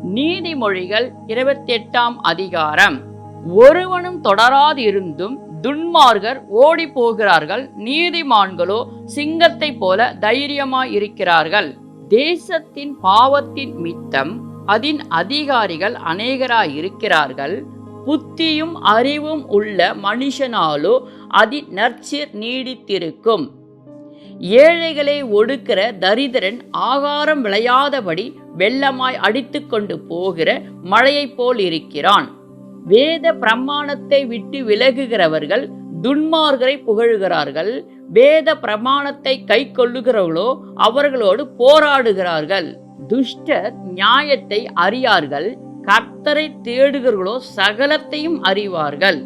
நீதிமொழிகள் 28ஆம் அதிகாரம். ஒருவனும் தொடராதிருந்தும் துன்மார்கர் ஓடி போகிறார்கள், நீதிமான்களோ சிங்கத்தை போல தைரியமாயிருக்கிறார்கள். தேசத்தின் பாவத்தின் மித்தம் அதன் அதிகாரிகள் அநேகராயிருக்கிறார்கள். புத்தியும் அறிவும் உள்ள மனுஷனாலோ அதன் நற்சீர் நீடித்திருக்கும். ஏழைகளை ஒடுக்கிற தரித்திரன் ஆகாரம் விளையாதபடி வெள்ளமாய் அடித்து கொண்டு போகிற மழையைப் போல் இருக்கிறான். வேத பிரமாணத்தை விட்டு விலகுகிறவர்கள் துன்மார்கரை புகழுகிறார்கள். வேத பிரமாணத்தை கை கொள்ளுகிறவர்களோ அவர்களோடு போராடுகிறார்கள். துஷ்டர் நியாயத்தை அறியார்கள், கர்த்தரை தேடுகிறவர்களோ சகலத்தையும் அறிவார்கள்.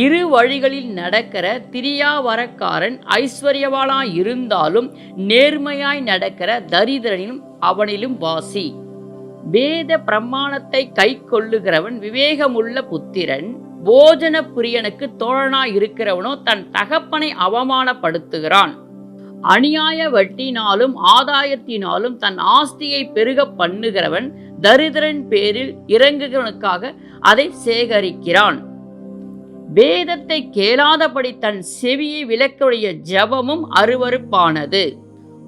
இரு வழிகளில் நடக்கிற திரியாவரக்காரன் ஐஸ்வர்யவானாய் இருந்தாலும் நேர்மையாய் நடக்கிற தரித்திரனிலும் அவனிலும் வாசி. வேத பிரமாணத்தை கை கொள்ளுகிறவன் விவேகமுள்ள புத்திரன். போஜன பிரியனுக்கு தோழனாய் இருக்கிறவனோ தன் தகப்பனை அவமானப்படுத்துகிறான். அநியாய வட்டினாலும் ஆதாயத்தினாலும் தன் ஆஸ்தியை பெருக பண்ணுகிறவன் தரித்திரன் பேரில் இறங்குகிறவனுக்காக அதை சேகரிக்கிறான். வேதத்தை கேளாதபடி தன் செவியை விலக்குடைய ஜபமும் அருவருப்பானது.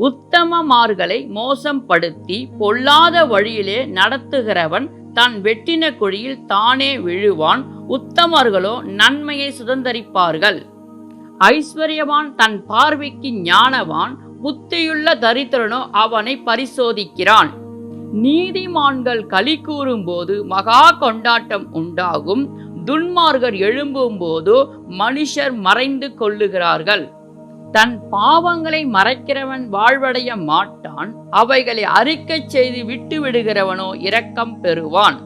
உத்தமமார்களை மோசம்படுத்தி பொல்லாத வழியிலே நடத்துகிறவன் தான் வெட்டின குழியில் தானே விழுவான். உத்தமர்களோ நன்மையை சுதந்தரிப்பார்கள். ஐஸ்வர்யவான் தன் பார்வைக்கு ஞானவான், புத்தியுள்ள தரித்திரனோ அவனை பரிசோதிக்கிறான். நீதிமான்கள் களி கூறும்போது மகா கொண்டாட்டம் உண்டாகும். துன்மார்கர் எழும்பும் போதோ மனுஷர் மறைந்து கொள்ளுகிறார்கள். தன் பாவங்களை மறைக்கிறவன் வாழ்வடைய மாட்டான், அவைகளை அறிக்கை செய்து விட்டு விடுகிறவனோ இரக்கம் பெறுவான்.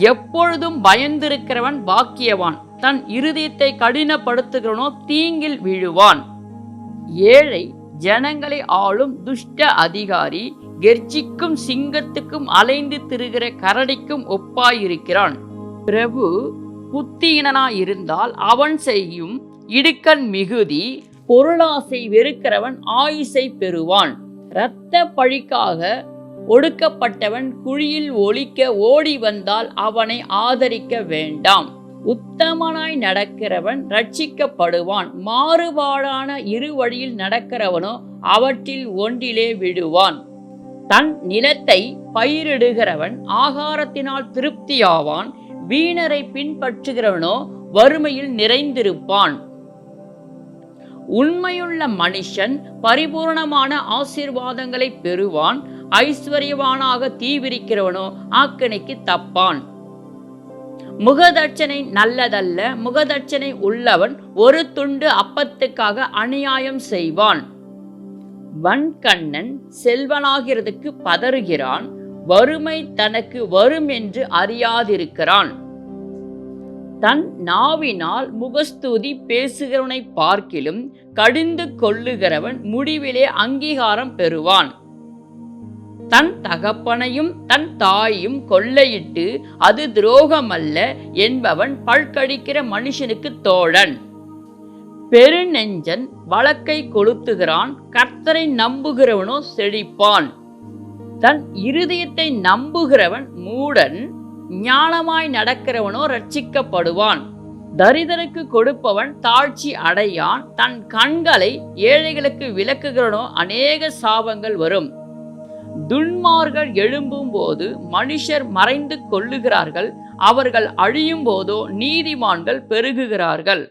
எப்பொழுதும் பயந்திருக்கிறவன் பாக்கியவான், தன் இருதயத்தை கடினப்படுத்துகிறவனோ தீங்கில் விழுவான். ஏழை ஜனங்களை ஆளும் துஷ்ட அதிகாரி கெர்ச்சிக்கும் சிங்கத்துக்கும் அலைந்து திரிகிற கரடிக்கும் ஒப்பாயிருக்கிறான். பிரபு புத்தியினாயிருந்தால் அவன் செய்யும் இடுக்கண் மிகுதி. பொருளாசை வெறுக்கிறவன் ஆயுசை பெறுவான். இரத்த பழிக்காக ஒடுக்கப்பட்டவன் குழியில் ஒளிக்க ஓடி வந்தால் அவனை ஆதரிக்க வேண்டாம். உத்தமனாய் நடக்கிறவன் ரட்சிக்கப்படுவான். மாறுபாடான இரு வழியில் நடக்கிறவனோ அவற்றில் ஒன்றிலே விடுவான். தன் நிலத்தை பயிரிடுகிறவன் ஆகாரத்தினால் திருப்தியாவான். வீணரை பின்பற்றுகிறவனோ வறுமையில் நிறைந்திருப்பான். உண்மையுள்ள மனுஷன் பரிபூர்ணமான ஆசீர்வாதங்களை பெறுவான். ஐஸ்வர்யவானாக தீவிரிக்கிறவனோ ஆக்கினைக்கு தப்பான். முகதட்சணை நல்லதல்ல, முகதட்சணை உள்ளவன் ஒரு துண்டு அப்பத்துக்காக அநியாயம் செய்வான். வன்கண்ணன் செல்வனாகிறதுக்கு பதறுகிறான், வறுமை தனக்கு வரும் என்று அறியாதிருக்கிறான். தன் நாவினால் முகஸ்துதி பேசுகிறவனை பார்க்கிலும் கடிந்து கொள்ளுகிறவன் முடிவிலே அங்கீகாரம் பெறுவான். தன் தகப்பனையும் தன் தாயையும் கொள்ளையிட்டு அது துரோகமல்ல என்பவன் பல்கடிக்கிற மனுஷனுக்கு தோழன். பெருநெஞ்சன் வழக்கை கொளுத்துகிறான், கர்த்தரை நம்புகிறவனோ செழிப்பான். தன் இருதயத்தை நம்புகிறவன் மூடன், ஞானமாய் நடக்கிறவனோ ரட்சிக்கப்படுவான். தரிதருக்கு கொடுப்பவன் தாழ்ச்சி அடையான். தன் கண்களை ஏழைகளுக்கு விலக்குகிறவனோ அநேக சாபங்கள் வரும். துன்மார்கள் எழும்பும் போது மனுஷர் மறைந்து கொள்ளுகிறார்கள், அவர்கள் அழியும் போதோ நீதிமான்கள் பெருகுகிறார்கள்.